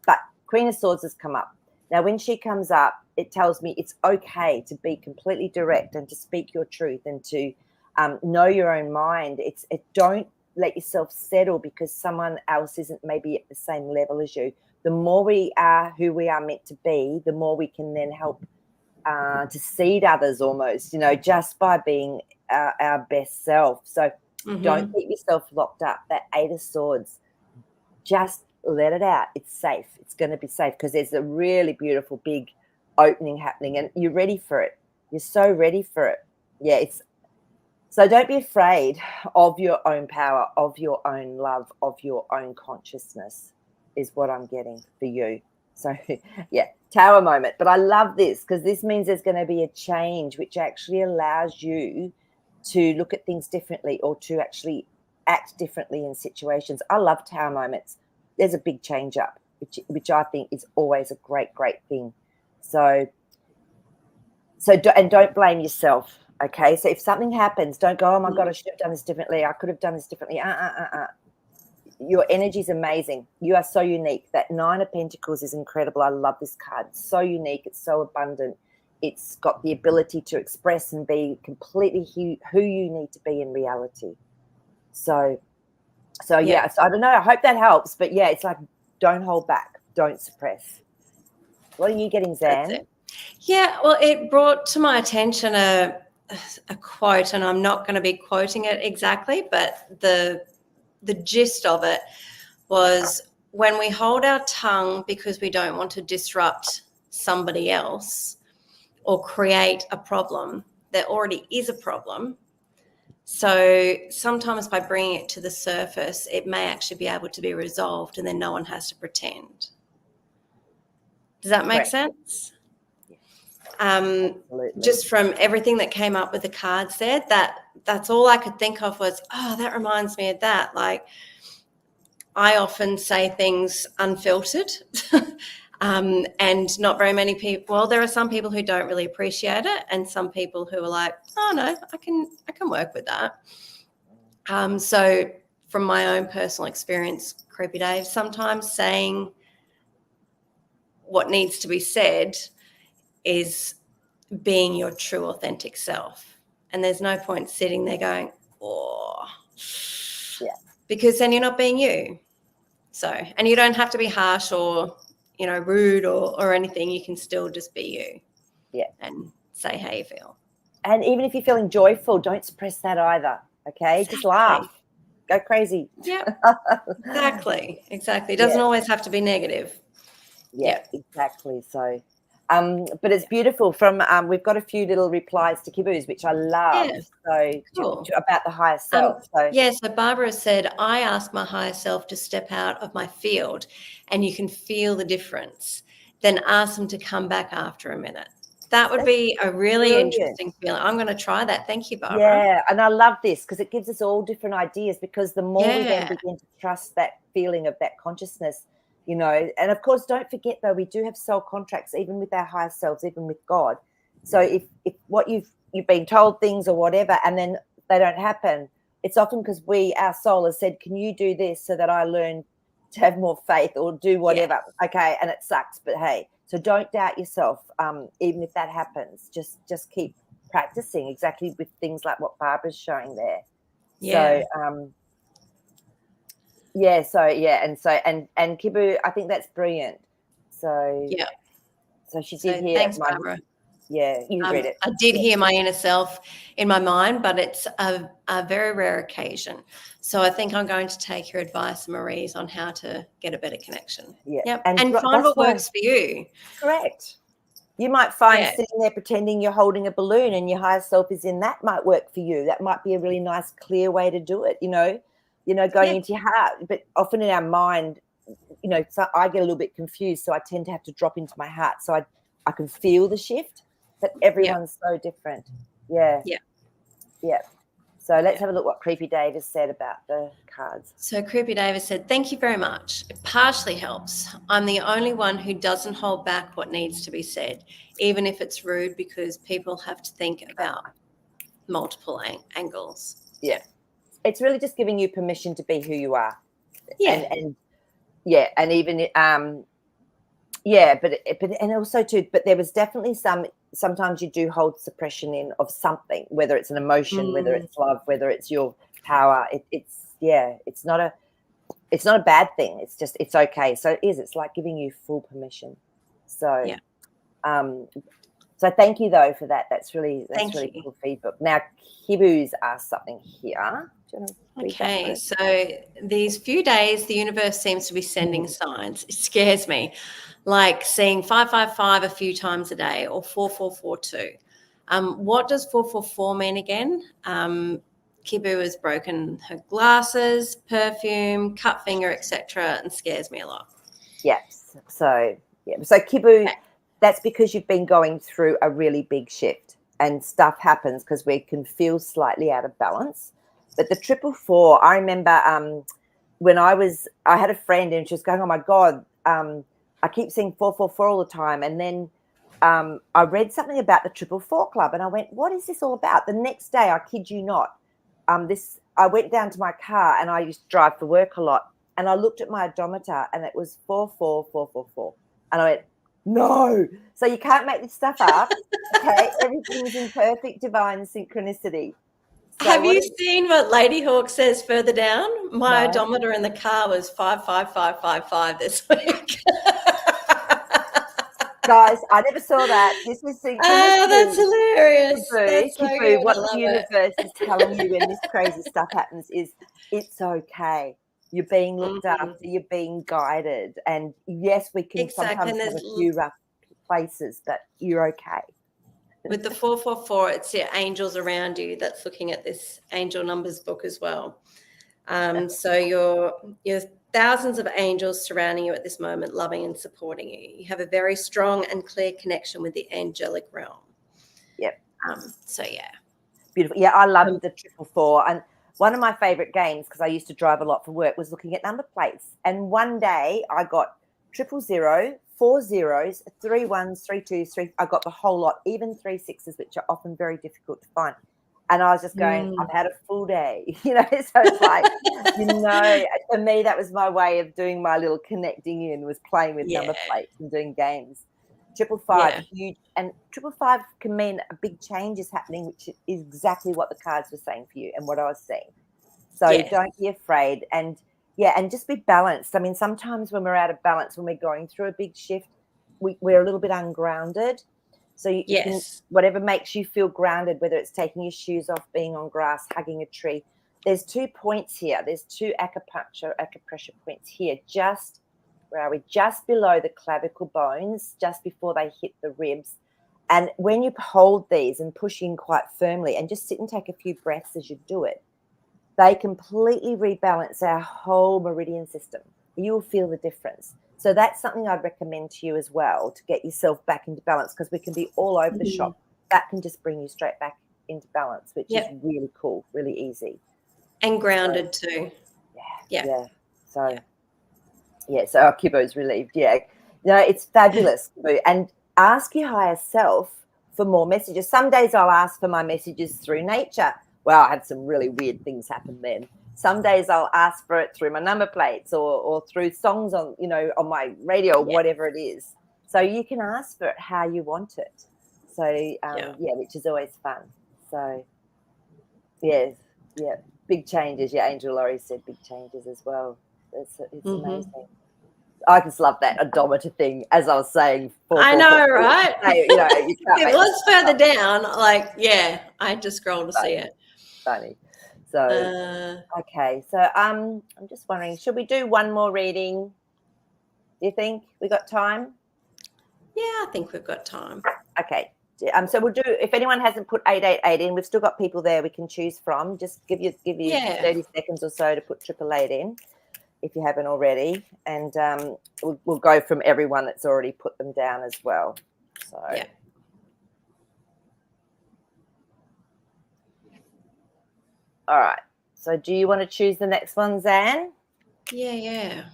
but Queen of Swords has come up. Now, when she comes up, it tells me it's okay to be completely direct and to speak your truth and to know your own mind. Don't let yourself settle because someone else isn't maybe at the same level as you. The more we are who we are meant to be, the more we can then help to seed others almost, just by being our best self. So don't keep yourself locked up. That 8 of Swords, just let it out. It's safe. It's going to be safe because there's a really beautiful big opening happening and you're ready for it. You're so ready for it. Yeah, so don't be afraid of your own power, of your own love, of your own consciousness is what I'm getting for you. So, yeah, Tower moment. But I love this because this means there's going to be a change which actually allows you to look at things differently or to actually act differently in situations. I love Tower moments. There's a big change up, which I think is always a great, great thing. So don't blame yourself. Okay, so if something happens, don't go, oh my God, I should have done this differently. I could have done this differently. Your energy is amazing. You are so unique. That 9 of Pentacles is incredible. I love this card. It's so unique. It's so abundant. It's got the ability to express and be completely who you need to be in reality. So yeah. So I don't know. I hope that helps. But yeah, it's like don't hold back. Don't suppress. What are you getting, Zan? Yeah, well, it brought to my attention a quote, and I'm not going to be quoting it exactly, but the gist of it was when we hold our tongue because we don't want to disrupt somebody else or create a problem, there already is a problem. So sometimes by bringing it to the surface, it may actually be able to be resolved and then no one has to pretend. Does that make sense? Just from everything that came up with the cards there, that's all I could think of was, oh, that reminds me of that. Like I often say things unfiltered and not very many people, well, there are some people who don't really appreciate it and some people who are like, oh no, I can work with that. So from my own personal experience, Creepy Dave, sometimes saying what needs to be said is being your true authentic self. And there's no point sitting there going, oh, yeah, because then you're not being you. So, and you don't have to be harsh or, rude or anything. You can still just be you. Yeah. And say how you feel. And even if you're feeling joyful, don't suppress that either. Okay. Exactly. Just laugh. Go crazy. Yeah. Exactly. It doesn't always have to be negative. Yeah, exactly. So, but it's beautiful. From we've got a few little replies to Kibu's, which I love. Yeah. So cool. About the higher self. So Barbara said, I ask my higher self to step out of my field, and you can feel the difference. Then ask them to come back after a minute. That would be a really interesting feeling. I'm going to try that. Thank you, Barbara. Yeah, and I love this because it gives us all different ideas. Because the more we then begin to trust that feeling of that consciousness. And of course, don't forget, though, we do have soul contracts, even with our higher selves, even with God. So if what you've been told things or whatever, and then they don't happen, it's often because our soul has said, can you do this so that I learn to have more faith or do whatever? Yeah. Okay, and it sucks, but hey, so don't doubt yourself, even if that happens. Just keep practicing exactly with things like what Barbara's showing there. Yeah. So, and Kibu, I think that's brilliant. So yeah. So she did hear. Thanks, Barbara. Yeah, you read it. I did hear my inner self in my mind, but it's a very rare occasion. So I think I'm going to take your advice, Marie's, on how to get a better connection. Yeah. Yep. And find what works for you. Correct. You might find sitting there pretending you're holding a balloon and your higher self is in, that might work for you. That might be a really nice, clear way to do it, going into your heart. But often in our mind, so I get a little bit confused. So I tend to have to drop into my heart so I can feel the shift. But everyone's so different. Yeah. Yeah. Yeah. So let's have a look what Creepy Dave has said about the cards. So Creepy Dave has said, thank you very much. It partially helps. I'm the only one who doesn't hold back what needs to be said, even if it's rude, because people have to think about multiple angles. Yeah. It's really just giving you permission to be who you are. Yeah. And yeah, and even yeah, but and also too, but there was definitely sometimes you do hold suppression in of something, whether it's an emotion, whether it's love, whether it's your power. It's not a bad thing. It's just, it's okay. So it's like giving you full permission. So yeah. So thank you though for that. That's really Thank you. cool feedback. Now Kibu's asked something here. Do you want to read that Okay, first? so these few days, the universe seems to be sending signs. It scares me, like seeing 555 a few times a day or 4442. What does 444 mean again? Kibu has broken her glasses, perfume, cut finger, etc., and scares me a lot. Yes. So Kibu, that's because you've been going through a really big shift, and stuff happens because we can feel slightly out of balance. But the 444, I remember when I had a friend and she was going, oh my God, I keep seeing 444 all the time. And then I read something about the 444 Club and I went, what is this all about? The next day, I kid you not, I went down to my car, and I used to drive for work a lot, and I looked at my odometer and it was 44444. And I went, no. So you can't make this stuff up. Okay. Everything's in perfect divine synchronicity. So have you seen what Lady Hawk says further down? My No. odometer in the car was 55555 this week. Guys, I never saw that. This was synchronicity. Oh, that's hilarious. That's so good. What I love the universe is telling you when this crazy stuff happens is it's okay. You're being looked after. You're being guided. And yes, we can sometimes have a few rough places, but you're okay. With the 444, it's your angels around you that's looking at this angel numbers book as well. So your thousands of angels surrounding you at this moment, loving and supporting you. You have a very strong and clear connection with the angelic realm. Yep. So yeah. Beautiful. Yeah, I love the 444. And one of my favorite games, because I used to drive a lot for work, was looking at number plates. And one day I got 000, 4 zeros, 3 ones, 3 twos, 3. I got the whole lot, even 3 sixes, which are often very difficult to find. And I was just going, I've had a full day, so it's like, for me, that was my way of doing my little connecting in, was playing with number plates and doing games. 555, huge, and 555 can mean a big change is happening, which is exactly what the cards were saying for you and what I was seeing. So don't be afraid, and just be balanced. I mean, sometimes when we're out of balance, when we're going through a big shift, we're a little bit ungrounded. So you can, whatever makes you feel grounded, whether it's taking your shoes off, being on grass, hugging a tree. There's 2 points here. There's 2 acupressure points here. Where are we? Just below the clavicle bones, just before they hit the ribs. And when you hold these and push in quite firmly and just sit and take a few breaths as you do it, they completely rebalance our whole meridian system. You will feel the difference. So that's something I'd recommend to you as well, to get yourself back into balance, because we can be all over the shop. That can just bring you straight back into balance, which is really cool, really easy. And grounded too. Yeah. So our Kibo's relieved. Yeah. It's fabulous. And ask your higher self for more messages. Some days I'll ask for my messages through nature. Well, I had some really weird things happen then. Some days I'll ask for it through my number plates or through songs on, on my radio or whatever it is. So you can ask for it how you want it. So, which is always fun. So, big changes. Yeah, Angel Laurie said big changes as well. It's amazing. I just love that odometer thing, as I was saying. I know, right? You can't it was further down. I had to scroll to see it. Funny. So, okay. So, I'm just wondering, should we do one more reading? Do you think we got time? Yeah, I think we've got time. Okay. So we'll do. If anyone hasn't put 888 in, we've still got people there we can choose from. Just give you 30 seconds or so to put 888 in, if you haven't already, and we'll go from everyone that's already put them down as well. So. All right. So do you want to choose the next one, Zan? Yeah.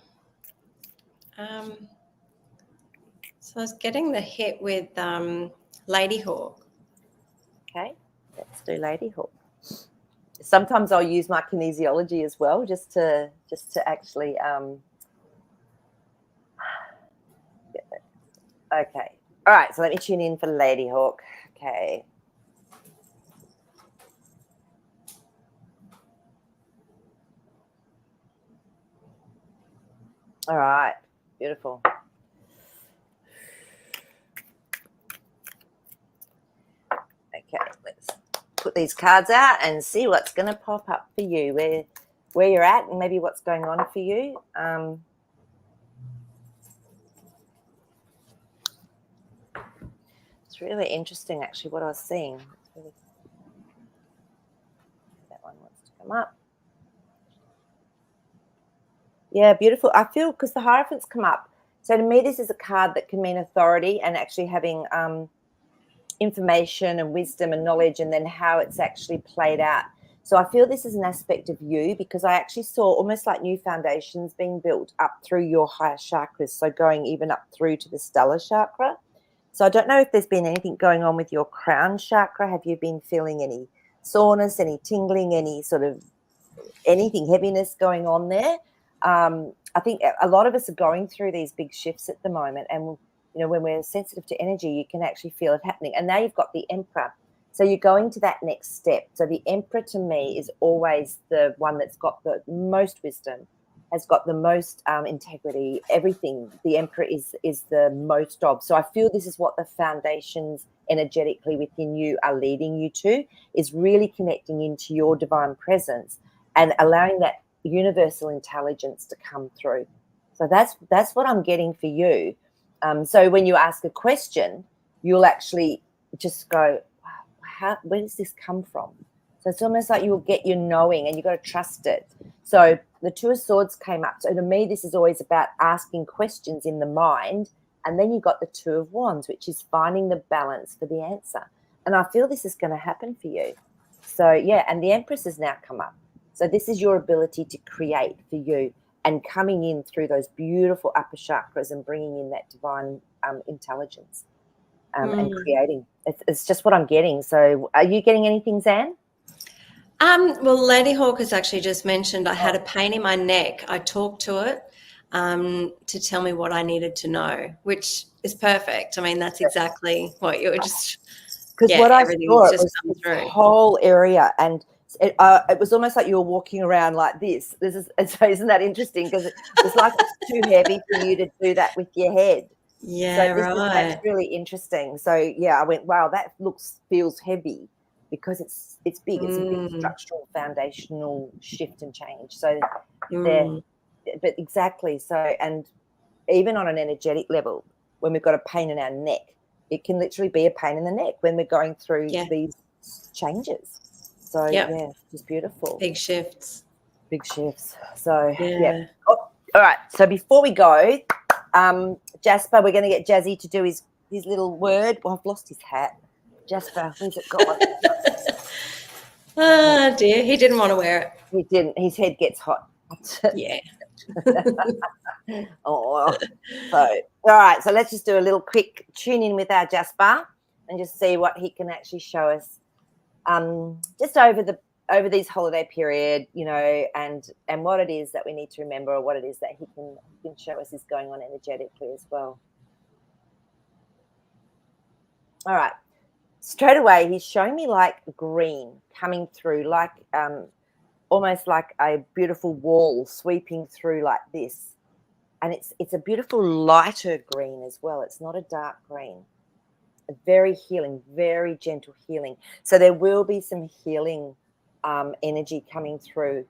So I was getting the hit with Lady Hawk. Okay. Let's do Lady Hawk. Sometimes I'll use my kinesiology as well, just to actually. Okay. All right. So let me tune in for Lady Hawk. Okay. All right. Beautiful. Okay. Let's put these cards out and see what's going to pop up for you, where you're at, and maybe what's going on for you. It's really interesting, actually, what I was seeing. That one wants to come up. Yeah, beautiful. I feel, because the Hierophants come up. So to me, this is a card that can mean authority and actually having information and wisdom and knowledge, and then how it's actually played out. So I feel this is an aspect of you, because I actually saw almost like new foundations being built up through your higher chakras. So going even up through to the stellar chakra. So I don't know if there's been anything going on with your crown chakra. Have you been feeling any soreness, any tingling, any sort of anything, heaviness going on there? I think a lot of us are going through these big shifts at the moment, and when we're sensitive to energy, you can actually feel it happening. And now you've got the Emperor, so you're going to that next step. So the Emperor, to me, is always the one that's got the most wisdom, has got the most integrity, everything. The Emperor is the most of. So I feel this is what the foundations energetically within you are leading you to, is really connecting into your divine presence and allowing that universal intelligence to come through. So that's what I'm getting for you. So when you ask a question, you'll actually just go, wow, where does this come from? So it's almost like you'll get your knowing, and you've got to trust it. So the Two of Swords came up. So to me, this is always about asking questions in the mind. And then you got the Two of Wands, which is finding the balance for the answer. And I feel this is going to happen for you. So, yeah, and the Empress has now come up. So this is your ability to create for you, and coming in through those beautiful upper chakras and bringing in that divine intelligence and creating. It's just what I'm getting. So are you getting anything, Zan? Well, Lady Hawk has actually just mentioned I had a pain in my neck. I talked to it to tell me what I needed to know, which is perfect. I mean, that's exactly what you were just. Because what I saw, it was this whole area, and it was almost like you were walking around like this. So isn't that interesting? Because it's like it's too heavy for you to do that with your head. Yeah, so that's really interesting. So yeah, I went, wow, that feels heavy, because it's big. It's a big structural, foundational shift and change. So but exactly. So, and even on an energetic level, when we've got a pain in our neck, it can literally be a pain in the neck when we're going through these changes. So yeah, it's beautiful. Big shifts. So yeah. Oh, all right. So before we go, Jasper, we're going to get Jazzy to do his little word. Well, I've lost his hat. Jasper, where's it gone? Oh dear, he didn't want to wear it. He didn't. His head gets hot. Yeah. Oh, so all right. So let's just do a little quick tune in with our Jasper and just see what he can actually show us. Just over these holiday period, and what it is that we need to remember, or what it is that he can show us is going on energetically as well. All right. Straight away, he's showing me like green coming through, like almost like a beautiful wall sweeping through like this. And it's a beautiful lighter green as well. It's not a dark green. A very healing, very gentle healing. So there will be some healing energy coming through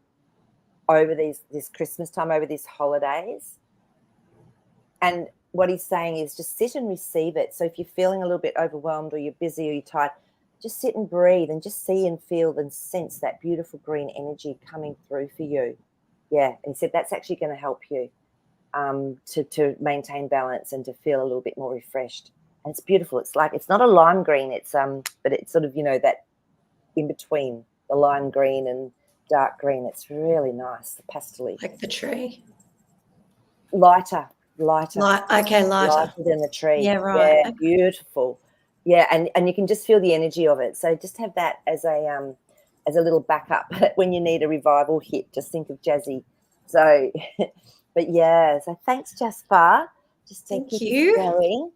over this Christmas time, over these holidays. And what he's saying is just sit and receive it. So if you're feeling a little bit overwhelmed, or you're busy, or you're tired, just sit and breathe and just see and feel and sense that beautiful green energy coming through for you. Yeah, and he said that's actually going to help you to maintain balance and to feel a little bit more refreshed. And it's beautiful. It's like, it's not a lime green. It's but it's sort of, that in between the lime green and dark green. It's really nice, the pastel-y. Like the tree. Lighter. Lighter than the tree. Yeah, right. Yeah, beautiful. Yeah, and you can just feel the energy of it. So just have that as a little backup when you need a revival hit. Just think of Jazzy. So, but yeah. So thanks, Jasper. Just to Thank keep us you. going.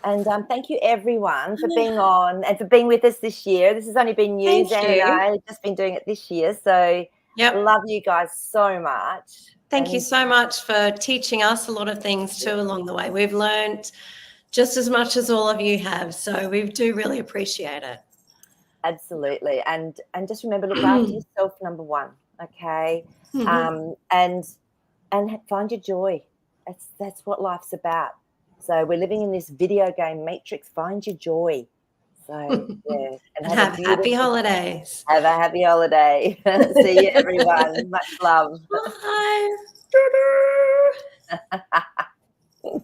And thank you everyone for being on and for being with us this year. This has only been new. Thank Zan and you. I have just been doing it this year. So Yep. love you guys so much. Thank you And so much for teaching us a lot of things too along the way. We've learned just as much as all of you have. So we do really appreciate it. absolutely. And just remember, look after yourself, number one. Okay. Mhm. And find your joy. That's what life's about. So we're living in this video game matrix. Find your joy. So yeah, and And have a have happy beautiful, holidays. have a happy holiday. See you, everyone. Much love. Bye.